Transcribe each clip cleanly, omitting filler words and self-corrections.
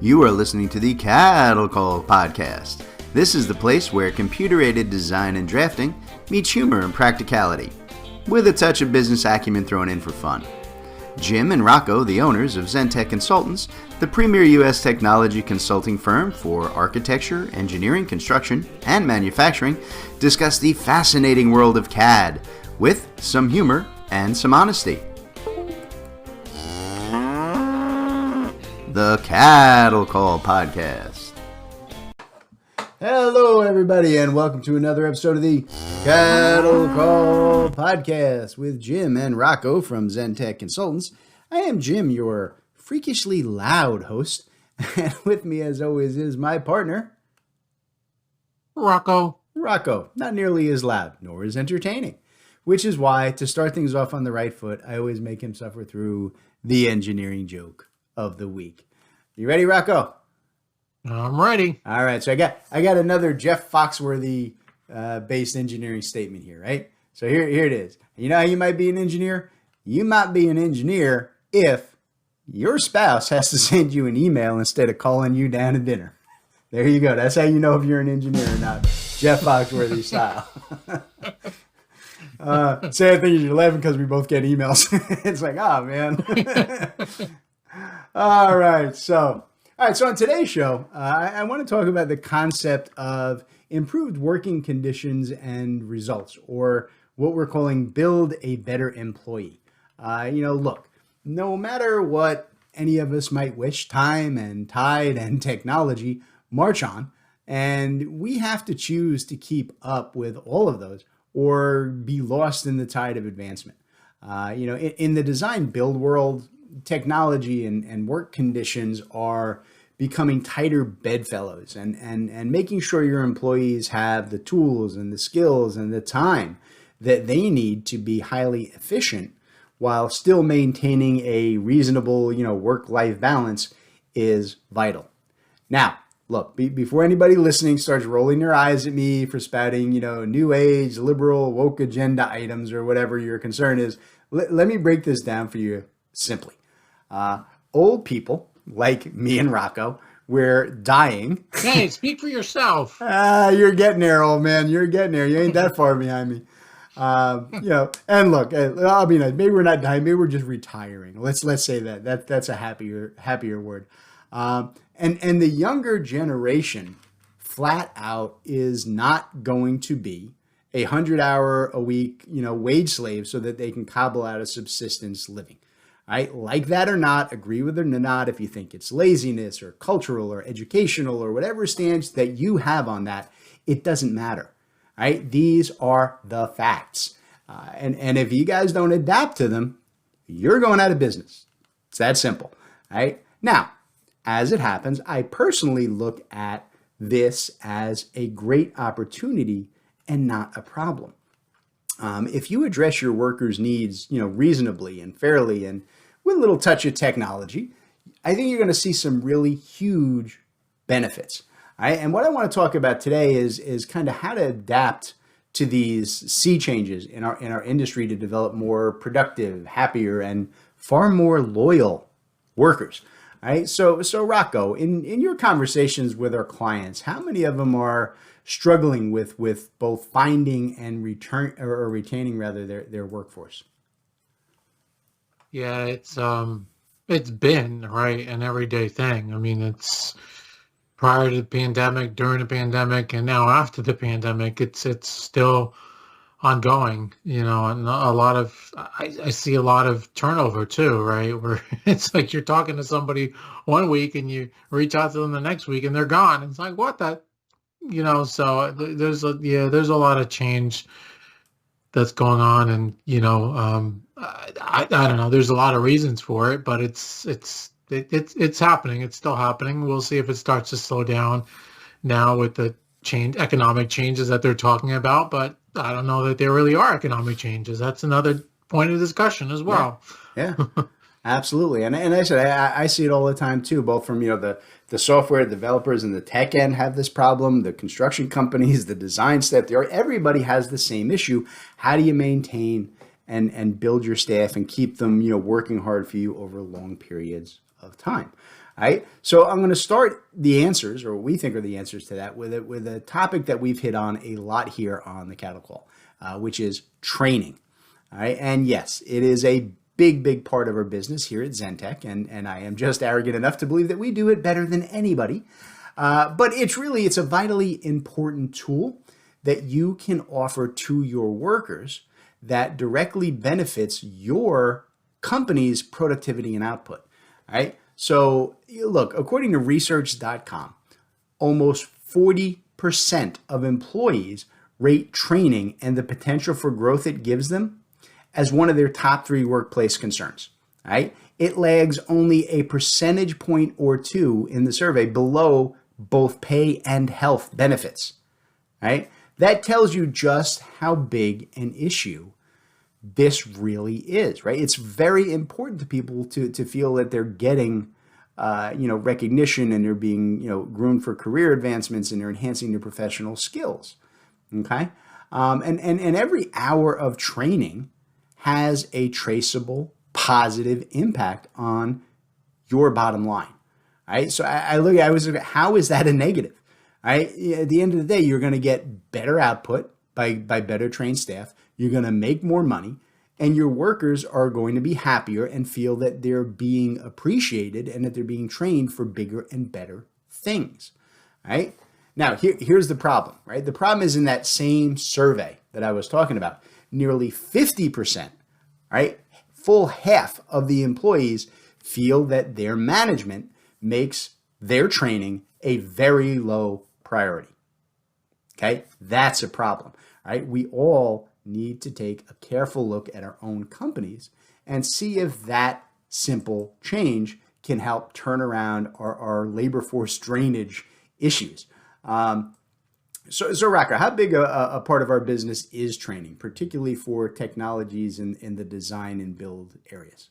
You are listening to the Cattle Call Podcast. This is the place where computer-aided design and drafting meets humor and practicality, with a touch of business acumen thrown in for fun. Jim and Rocco, the owners of Zentech Consultants, the premier U.S. technology consulting firm for architecture, engineering, construction, and manufacturing, discuss the fascinating world of CAD with some humor and some honesty. The Cattle Call Podcast. Hello, everybody, and welcome to another episode of the Cattle Call Podcast with Jim and Rocco from Zentech Consultants. I am Jim, your freakishly loud host, and with me, as always, is my partner, Rocco. Rocco, not nearly as loud, nor as entertaining, which is why, to start things off on the right foot, I always make him suffer through the engineering joke of the week. You ready, Rocco? I'm ready. All right, so I got another Jeff Foxworthy based engineering statement here, right? So here it is. You know how you might be an engineer? You might be an engineer if your spouse has to send you an email instead of calling you down to dinner. There you go. That's how you know if you're an engineer or not. Jeff Foxworthy style. Sad thing is you're laughing because we both get emails. It's like, oh, man. All right. So on today's show, I want to talk about the concept of improved working conditions and results, or what we're calling build a better employee. Look, no matter what any of us might wish, time and tide and technology march on, and we have to choose to keep up with all of those or be lost in the tide of advancement. In the design build world, technology and work conditions are becoming tighter bedfellows, and making sure your employees have the tools and the skills and the time that they need to be highly efficient while still maintaining a reasonable, work-life balance is vital. Now, look, before anybody listening starts rolling their eyes at me for spouting, new age, liberal, woke agenda items or whatever your concern is, let me break this down for you simply. Old people like me and Rocco, we're dying. Hey, speak for yourself. You're getting there, old man. You're getting there. You ain't that far behind me. And look, I'll be nice. Maybe we're not dying. Maybe we're just retiring. Let's say that's a happier word. And the younger generation, flat out, is not going to be 100-hour-a-week, wage slave so that they can cobble out a subsistence living. Right? Like that or not, agree with it or not, if you think it's laziness or cultural or educational or whatever stance that you have on that, it doesn't matter. Right? These are the facts. And if you guys don't adapt to them, you're going out of business. It's that simple. Right? Now, as it happens, I personally look at this as a great opportunity and not a problem. If you address your workers' needs, reasonably and fairly and with a little touch of technology, I think you're going to see some really huge benefits. All right? And what I want to talk about today is kind of how to adapt to these sea changes in our industry to develop more productive, happier, and far more loyal workers. All right? So Rocco, in your conversations with our clients, how many of them are struggling with both finding and retaining their workforce? Yeah, it's been right an everyday thing. I mean, it's prior to the pandemic, during the pandemic, and now after the pandemic, it's still ongoing. And a lot of I see a lot of turnover too, right? Where it's like you're talking to somebody one week and you reach out to them the next week and they're gone. It's like, what the. So there's a lot of change that's going on, and I don't know. There's a lot of reasons for it, but it's happening. It's still happening. We'll see if it starts to slow down now with the economic changes that they're talking about. But I don't know that there really are economic changes. That's another point of discussion as well. Yeah. Absolutely. And I said, I see it all the time too, both from, the software developers and the tech end have this problem, the construction companies, the design staff, everybody has the same issue. How do you maintain and build your staff and keep them, working hard for you over long periods of time? All right. So I'm going to start the answers, or what we think are the answers to that, with a topic that we've hit on a lot here on the Cattle Call, which is training. All right. And yes, it is a big part of our business here at Zentech. And I am just arrogant enough to believe that we do it better than anybody. But it's a vitally important tool that you can offer to your workers that directly benefits your company's productivity and output. All right. So look, according to research.com, almost 40% of employees rate training and the potential for growth it gives them as one of their top 3 workplace concerns. All right. It lags only a percentage point or 2 in the survey below both pay and health benefits. All right. That tells you just how big an issue this really is, right? It's very important to people to feel that they're getting, recognition, and they're being, groomed for career advancements, and they're enhancing their professional skills. Okay. And every hour of training has a traceable positive impact on your bottom line. Right. So I was like, how is that a negative? Right. At the end of the day, you're going to get better output by better trained staff. You're going to make more money, and your workers are going to be happier and feel that they're being appreciated and that they're being trained for bigger and better things. Right. Now, here's the problem. Right. The problem is in that same survey that I was talking about, nearly 50%, right, full half of the employees feel that their management makes their training a very low priority. Okay, that's a problem. Right? We all need to take a careful look at our own companies and see if that simple change can help turn around our labor force drainage issues. So Raka, how big a part of our business is training, particularly for technologies in the design and build areas?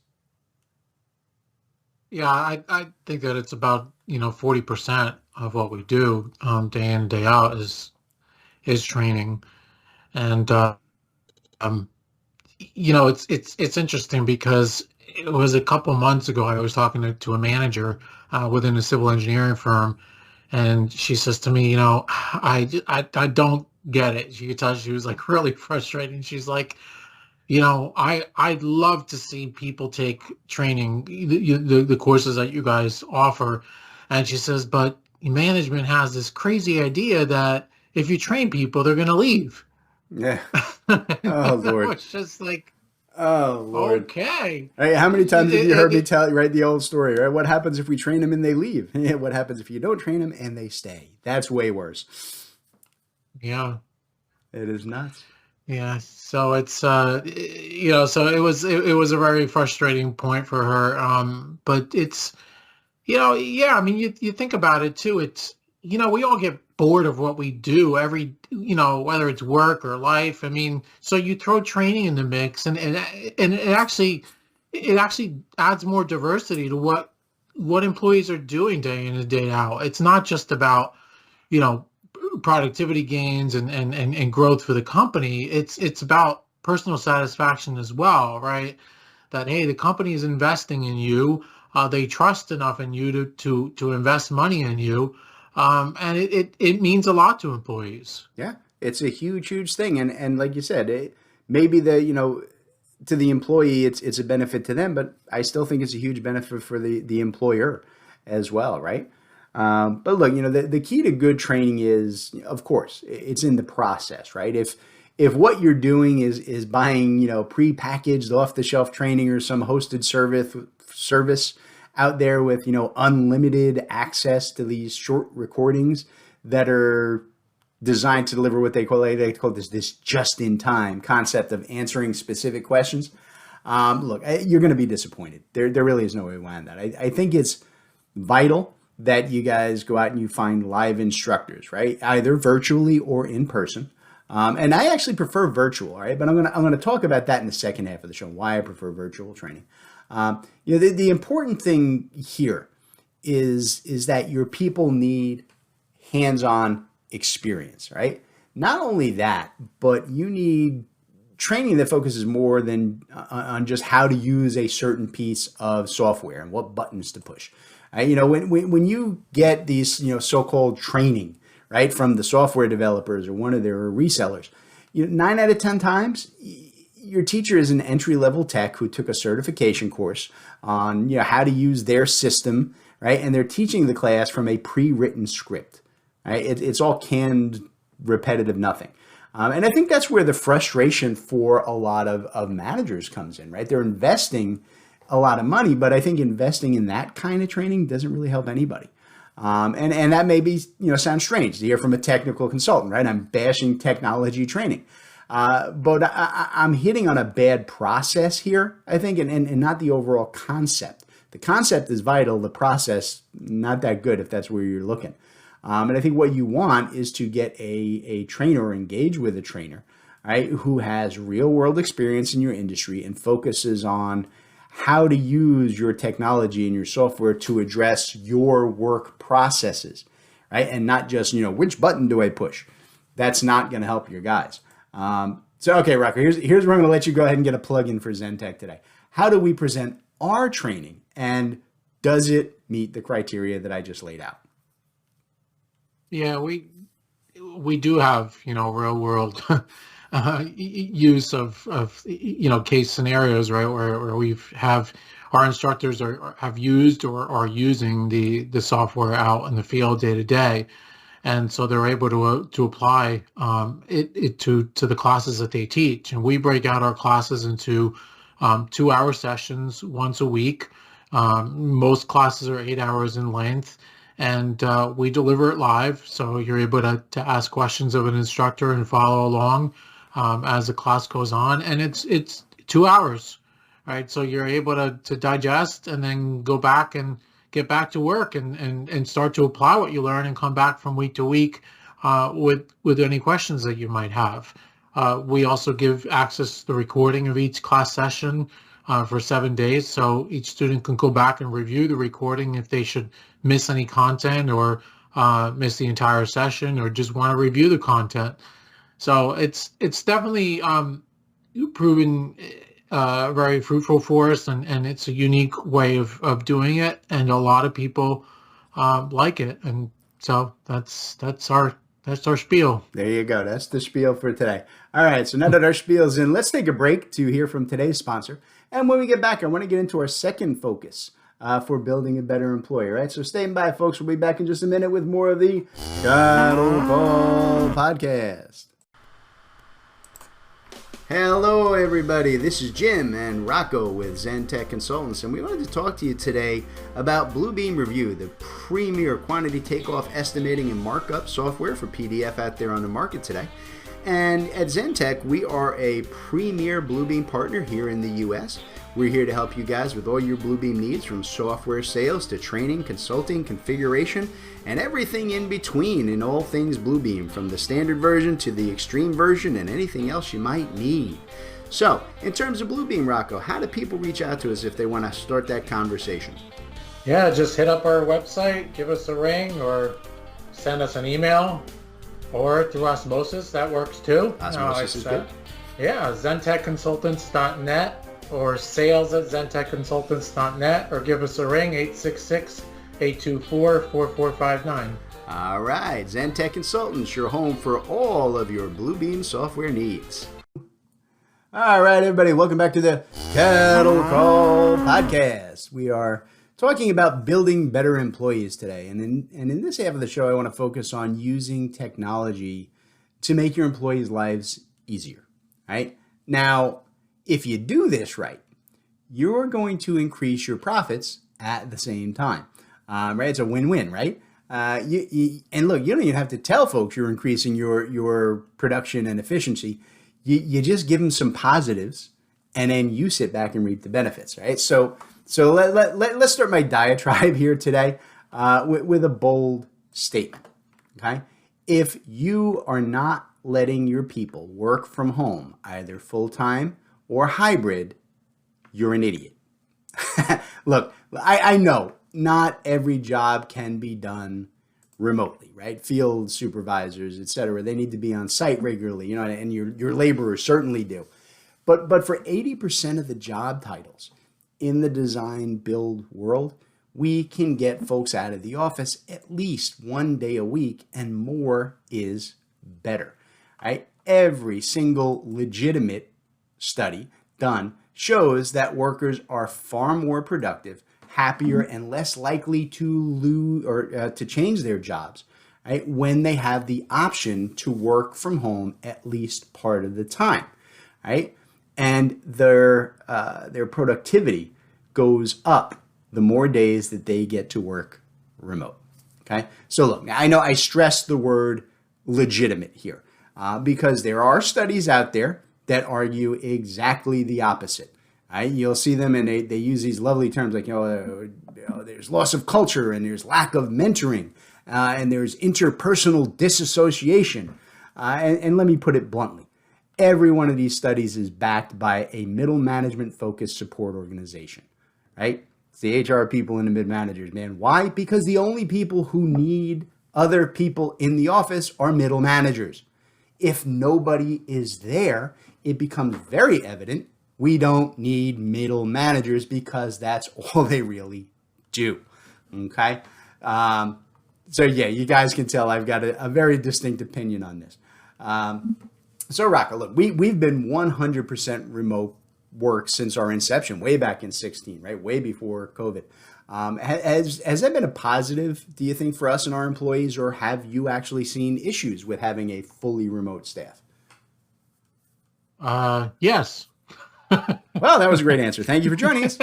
Yeah, I think that it's about 40% of what we do day in and day out is training, and it's interesting because it was a couple months ago I was talking to a manager within a civil engineering firm, and she says to me, I don't get it. She could tell she was like really frustrated. She's like, I'd love to see people take training, the courses that you guys offer. And she says, but management has this crazy idea that if you train people, they're going to leave. Yeah. Oh, Lord. It's just like, oh, Lord. Okay. Right, how many times have you heard me tell, right, the old story, right? What happens if we train them and they leave? What happens if you don't train them and they stay? That's way worse. Yeah. It is nuts. Yeah, so it's so it was a very frustrating point for her. But it's yeah, I mean you think about it too. It's we all get bored of what we do every whether it's work or life. I mean, so you throw training in the mix, and it actually adds more diversity to what employees are doing day in and day out. It's not just about productivity gains and growth for the company. It's about personal satisfaction as well, right? That hey, the company is investing in you. They trust enough in you to invest money in you, and it means a lot to employees. Yeah, it's a huge thing, and like you said, maybe to the employee it's a benefit to them, but I still think it's a huge benefit for the employer as well, right? But look, the key to good training is, of course, it's in the process, right? If what you're doing is buying, pre-packaged off-the-shelf training or some hosted service out there with, unlimited access to these short recordings that are designed to deliver what they call this just-in-time concept of answering specific questions, look, you're going to be disappointed. There really is no way around that. I think it's vital that you guys go out and you find live instructors, right? Either virtually or in person. And I actually prefer virtual, right? But I'm gonna talk about that in the second half of the show, why I prefer virtual training. The important thing here is that your people need hands-on experience, right? Not only that, but you need training that focuses more than on just how to use a certain piece of software and what buttons to push. right? When you get these, so-called training, right, from the software developers or one of their resellers, 9 out of 10 times, your teacher is an entry-level tech who took a certification course on, how to use their system, right? And they're teaching the class from a pre-written script, right? It's all canned, repetitive nothing. And I think that's where the frustration for a lot of managers comes in, right? They're investing a lot of money, but I think investing in that kind of training doesn't really help anybody. And that may be, sound strange to hear from a technical consultant, right? I'm bashing technology training. But I'm hitting on a bad process here, I think, and not the overall concept. The concept is vital. The process, not that good if that's where you're looking. And I think what you want is to get a trainer or engage with a trainer, right, who has real world experience in your industry and focuses on how to use your technology and your software to address your work processes, right? And not just, which button do I push? That's not going to help your guys. Okay, Rocco, here's where I'm going to let you go ahead and get a plug in for Zentech today. How do we present our training, and does it meet the criteria that I just laid out? Yeah, we do have, real world use of case scenarios, right, where have our instructors have used or are using the software out in the field day to day. And so they're able to apply it to the classes that they teach. And we break out our classes into 2-hour sessions once a week. Most classes are 8 hours in length, and we deliver it live. So you're able to ask questions of an instructor and follow along as the class goes on. And it's 2 hours, right? So you're able to digest and then go back and get back to work and start to apply what you learn and come back from week to week with any questions that you might have. We also give access to the recording of each class session for 7 days. So each student can go back and review the recording if they should miss any content or miss the entire session or just want to review the content. So it's definitely proven very fruitful for us, and it's a unique way of doing it, and a lot of people like it, and so that's our spiel. There you go. That's the spiel for today. All right, so now that our spiel's in, let's take a break to hear from today's sponsor, and when we get back, I want to get into our second focus for building a better employer. Right, so stay by, folks. We'll be back in just a minute with more of the Cattle Call Podcast. Hello everybody, this is Jim and Rocco with Zentech Consultants, and we wanted to talk to you today about Bluebeam Review, the premier quantity takeoff estimating and markup software for PDF out there on the market today. And at Zentech, we are a premier Bluebeam partner here in the US. We're here to help you guys with all your Bluebeam needs, from software sales to training, consulting, configuration, and everything in between in all things Bluebeam, from the standard version to the extreme version and anything else you might need. So, in terms of Bluebeam, Rocco, how do people reach out to us if they want to start that conversation? Yeah, just hit up our website, give us a ring, or send us an email, or through Osmosis. That works too. Osmosis is good. Yeah, zentechconsultants.net. or sales@zentechconsultants.net, or give us a ring, 866-824-4459. All right, Zentech Consultants, your home for all of your Bluebeam software needs. All right, everybody, welcome back to the Cattle Call Podcast. We are talking about building better employees today, and in this half of the show, I want to focus on using technology to make your employees' lives easier, right? Now, if you do this right, you're going to increase your profits at the same time, right? It's a win-win, right? And look, you don't even have to tell folks you're increasing your production and efficiency. You just give them some positives, and then you sit back and reap the benefits, right? So let's start my diatribe here today with a bold statement, okay? If you are not letting your people work from home, either full-time or hybrid, you're an idiot. Look, I know not every job can be done remotely, right? Field supervisors, etc. They need to be on site regularly, and your laborers certainly do. But for 80% of the job titles in the design build world, we can get folks out of the office at least 1 day a week, and more is better. Right? Every single legitimate study done shows that workers are far more productive, happier, and less likely to lose or to change their jobs, right, when they have the option to work from home at least part of the time, right? And their productivity goes up the more days that they get to work remote. Okay, so look, I know I stress the word legitimate here because there are studies out there that argue exactly the opposite. Right? You'll see them and they use these lovely terms like, there's loss of culture and there's lack of mentoring and there's interpersonal disassociation. And let me put it bluntly. Every one of these studies is backed by a middle management focused support organization, right? It's the HR people and the mid managers, man. Why? Because the only people who need other people in the office are middle managers. If nobody is there, it becomes very evident we don't need middle managers because that's all they really do. Okay. So yeah, you guys can tell I've got a very distinct opinion on this. So Rocco, look, we've been 100% remote work since our inception, way back in 16, right? Way before COVID. Has that been a positive, do you think, for us and our employees, or have you actually seen issues with having a fully remote staff? Yes. Well, that was a great answer. Thank you for joining us.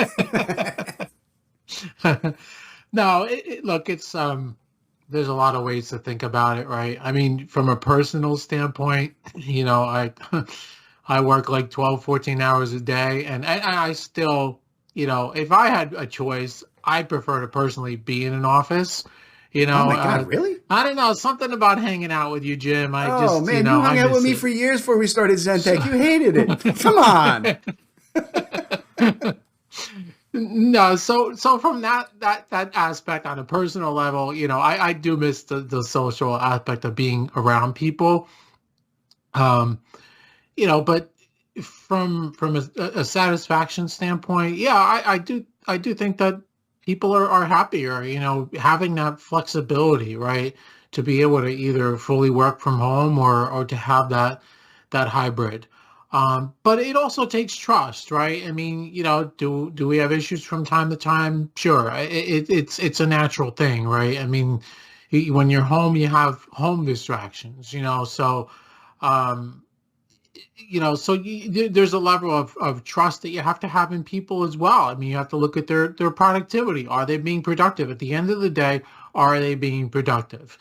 No, look, it's there's a lot of ways to think about it, right? I mean, from a personal standpoint, I work like 12, 14 hours a day, and I still, if I had a choice, I prefer to personally be in an office. Oh my God, really? I don't know, something about hanging out with you, Jim. You hung out with me for years before we started Zentech. You hated it. Come on. No, so from that aspect on a personal level, I do miss the social aspect of being around people. But from a satisfaction standpoint, yeah, I do think that people are happier, having that flexibility, right, to be able to either fully work from home or to have that hybrid. But it also takes trust, right? I mean, do we have issues from time to time? Sure. It's a natural thing, right? I mean, when you're home, you have home distractions, so, there's a level of trust that you have to have in people as well. I mean, you have to look at their productivity. Are they being productive? At the end of the day, are they being productive?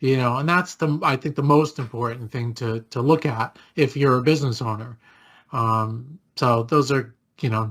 And that's I think the most important thing to look at if you're a business owner. So those are,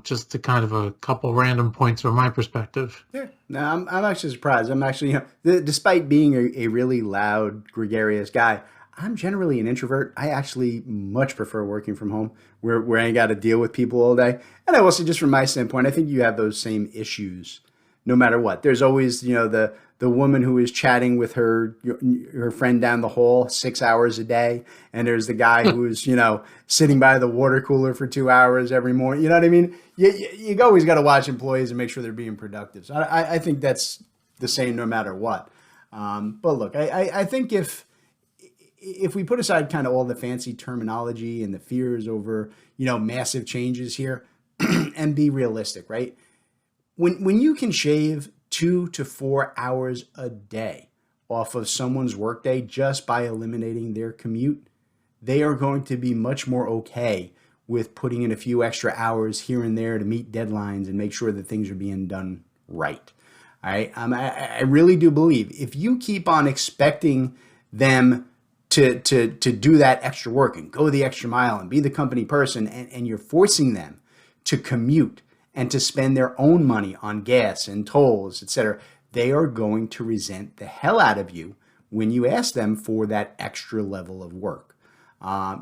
just a kind of a couple random points from my perspective. Yeah. No, I'm actually surprised. I'm actually, despite being a really loud, gregarious guy, I'm generally an introvert. I actually much prefer working from home where I ain't got to deal with people all day. And I will say, just from my standpoint, I think you have those same issues no matter what. There's always, the woman who is chatting with her friend down the hall 6 hours a day. And there's the guy who's, sitting by the water cooler for 2 hours every morning. You know what I mean? You always got to watch employees and make sure they're being productive. So I think that's the same no matter what. But look, I think if we put aside kind of all the fancy terminology and the fears over, massive changes here and be realistic, right? When you can shave 2 to 4 hours a day off of someone's workday just by eliminating their commute, they are going to be much more okay with putting in a few extra hours here and there to meet deadlines and make sure that things are being done right. All right. I really do believe if you keep on expecting them to do that extra work and go the extra mile and be the company person, and you're forcing them to commute and to spend their own money on gas and tolls, etc., they are going to resent the hell out of you when you ask them for that extra level of work. To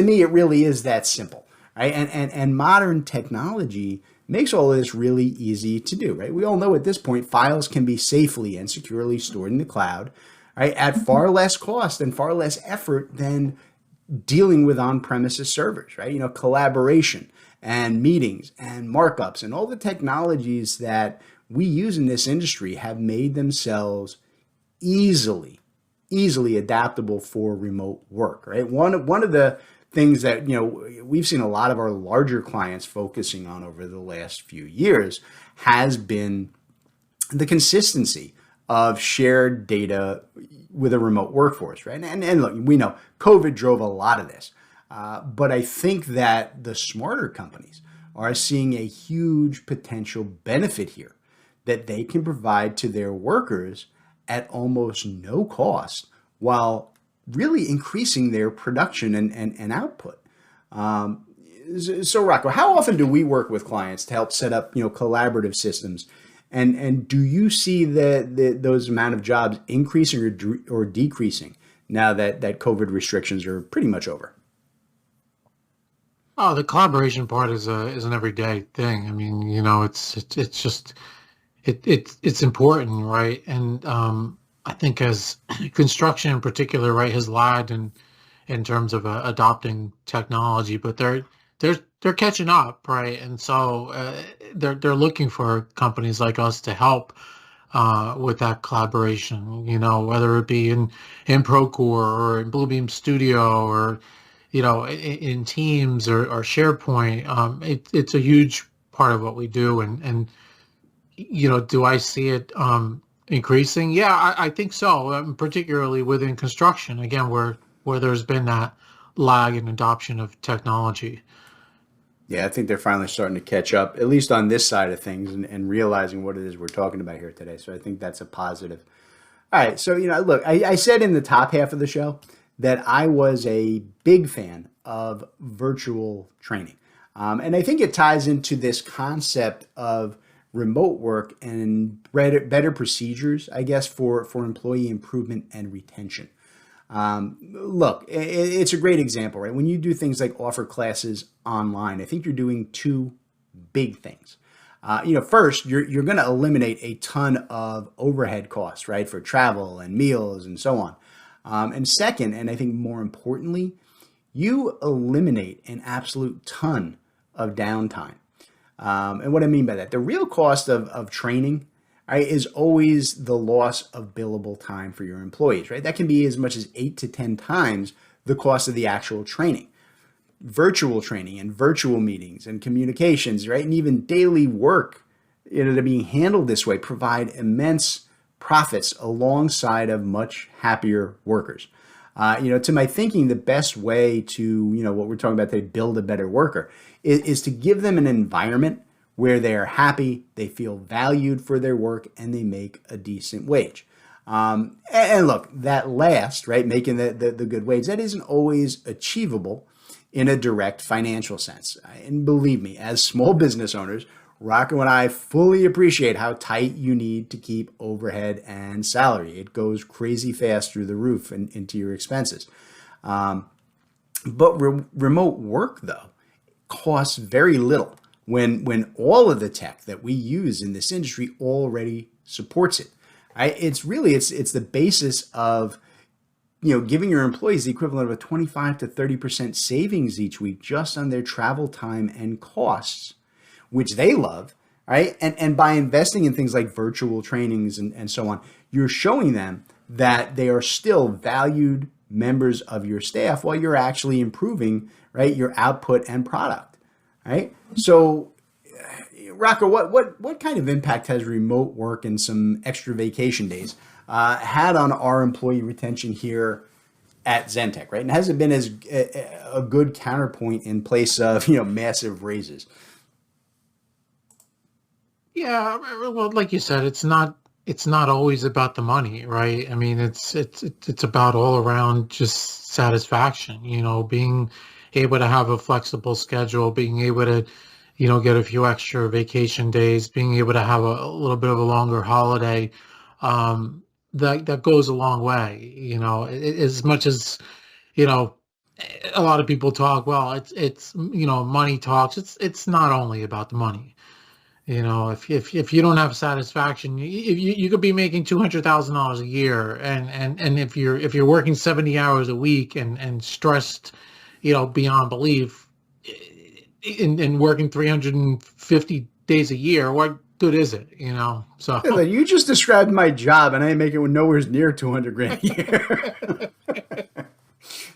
me, it really is that simple, right? And modern technology makes all of this really easy to do, right? We all know at this point, files can be safely and securely stored in the cloud, right, at far less cost and far less effort than dealing with on-premises servers, right? Collaboration and meetings and markups and all the technologies that we use in this industry have made themselves easily, easily adaptable for remote work, right? One of the things that, we've seen a lot of our larger clients focusing on over the last few years has been the consistency of shared data with a remote workforce, right? And look, we know COVID drove a lot of this, but I think that the smarter companies are seeing a huge potential benefit here that they can provide to their workers at almost no cost while really increasing their production and output. So Rocco, how often do we work with clients to help set up, collaborative systems? And do you see those amount of jobs increasing or decreasing now that COVID restrictions are pretty much over? Oh, the collaboration part is an everyday thing. I mean, it's just it's important, right? And I think as construction in particular, right, has lagged in terms of adopting technology, but they're catching up, right? And so they're looking for companies like us to help with that collaboration. Whether it be in Procore or in Bluebeam Studio or in Teams or SharePoint. It's a huge part of what we do, and do I see it increasing? Yeah, I think so, particularly within construction, again, where there's been that lag in adoption of technology. Yeah, I think they're finally starting to catch up, at least on this side of things, and realizing what it is we're talking about here today. So I think that's a positive. All right, so look, I said in the top half of the show that I was a big fan of virtual training. And I think it ties into this concept of remote work and better procedures, I guess, for employee improvement and retention. Look, it's a great example, right? When you do things like offer classes online, I think you're doing two big things. First, you're going to eliminate a ton of overhead costs, right, for travel and meals and so on. And second, and I think more importantly, you eliminate an absolute ton of downtime. And what I mean by that, the real cost of training, right, is always the loss of billable time for your employees, right? That can be as much as 8 to 10 times the cost of the actual training. Virtual training and virtual meetings and communications, right, and even daily work, that are being handled this way provide immense profits alongside of much happier workers. To my thinking, the best way to, what we're talking about today, build a better worker is to give them an environment where they are happy, they feel valued for their work, and they make a decent wage. And look, that last, right, making the good wage, that isn't always achievable in a direct financial sense. And believe me, as small business owners, Rocco and I fully appreciate how tight you need to keep overhead and salary. It goes crazy fast through the roof and into your expenses. But remote work, though, costs very little when all of the tech that we use in this industry already supports it. Right? It's the basis of giving your employees the equivalent of a 25 to 30% savings each week just on their travel time and costs, which they love, right? And by investing in things like virtual trainings and so on, you're showing them that they are still valued members of your staff while you're actually improving, right, your output and product, right? So, Rocco, what kind of impact has remote work and some extra vacation days had on our employee retention here at Zentech, right? And has it been as a good counterpoint in place of massive raises? Yeah, well, like you said, it's not always about the money, right? I mean, it's about all around just satisfaction, being able to have a flexible schedule, being able to, get a few extra vacation days, being able to have a little bit of a longer holiday, that goes a long way, as much as, a lot of people talk, well, it's money talks. It's not only about the money. If you don't have satisfaction, you could be making $200,000 a year, and if you're working 70 hours a week and stressed, beyond belief, and working 350 days a year, what good is it? You know, so Hey, look, you just described my job, and I ain't making it nowhere near 200 grand a year.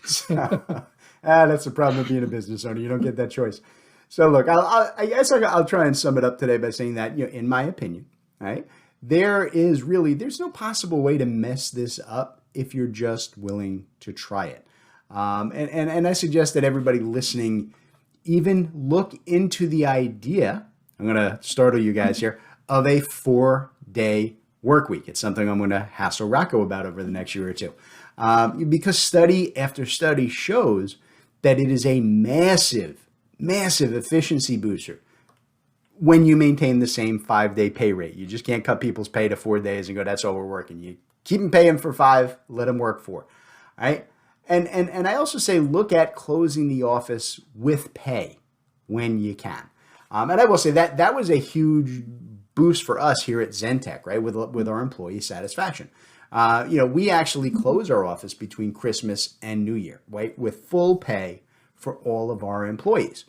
So, that's the problem with being a business owner. You don't get that choice. So look, I guess I'll try and sum it up today by saying that, in my opinion, right, there's no possible way to mess this up if you're just willing to try it. And I suggest that everybody listening even look into the idea, I'm going to startle you guys here, of a 4-day work week. It's something I'm going to hassle Rocco about over the next year or two. Because study after study shows that it is a massive efficiency booster when you maintain the same 5-day pay rate. You just can't cut people's pay to 4 days and go, that's all we're working. You keep them paying for 5, let them work 4. All right. And I also say, look at closing the office with pay when you can. And I will say that was a huge boost for us here at Zentech, right? With our employee satisfaction. We actually close our office between Christmas and New Year, right? With full pay for all of our employees.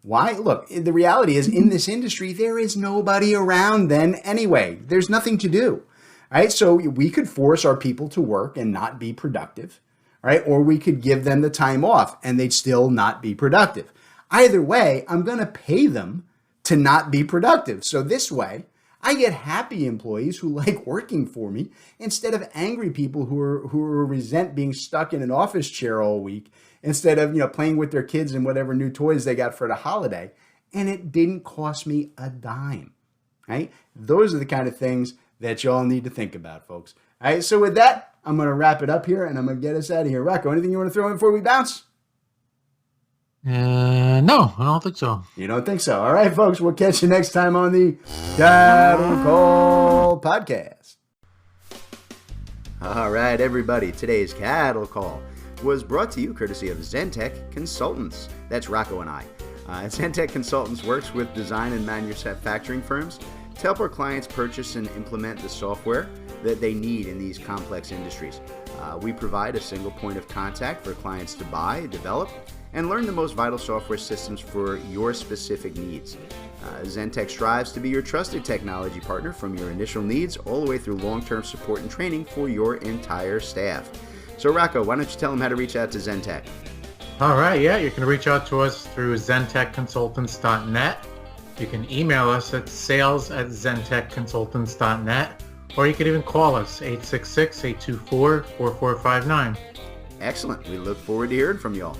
Why? Look, the reality is in this industry, there is nobody around then anyway. There's nothing to do, right? So we could force our people to work and not be productive, right? Or we could give them the time off and they'd still not be productive. Either way, I'm going to pay them to not be productive. So this way, I get happy employees who like working for me instead of angry people who resent being stuck in an office chair all week instead of, playing with their kids and whatever new toys they got for the holiday. And it didn't cost me a dime, right? Those are the kind of things that y'all need to think about, folks. All right, so with that, I'm going to wrap it up here and I'm going to get us out of here. Rocco, anything you want to throw in before we bounce? No, I don't think so. You don't think so? All right, folks, we'll catch you next time on the Cattle Call Podcast. All right, everybody, today's Cattle Call was brought to you courtesy of Zentech Consultants. That's Rocco and I. Zentech Consultants works with design and manufacturing firms to help our clients purchase and implement the software that they need in these complex industries. We provide a single point of contact for clients to buy, develop, and learn the most vital software systems for your specific needs. Zentech strives to be your trusted technology partner from your initial needs all the way through long-term support and training for your entire staff. So Rocco, why don't you tell them how to reach out to Zentech? All right, yeah, you can reach out to us through zentechconsultants.net. You can email us at sales@zentechconsultants.net, or you can even call us 866-824-4459. Excellent. We look forward to hearing from y'all.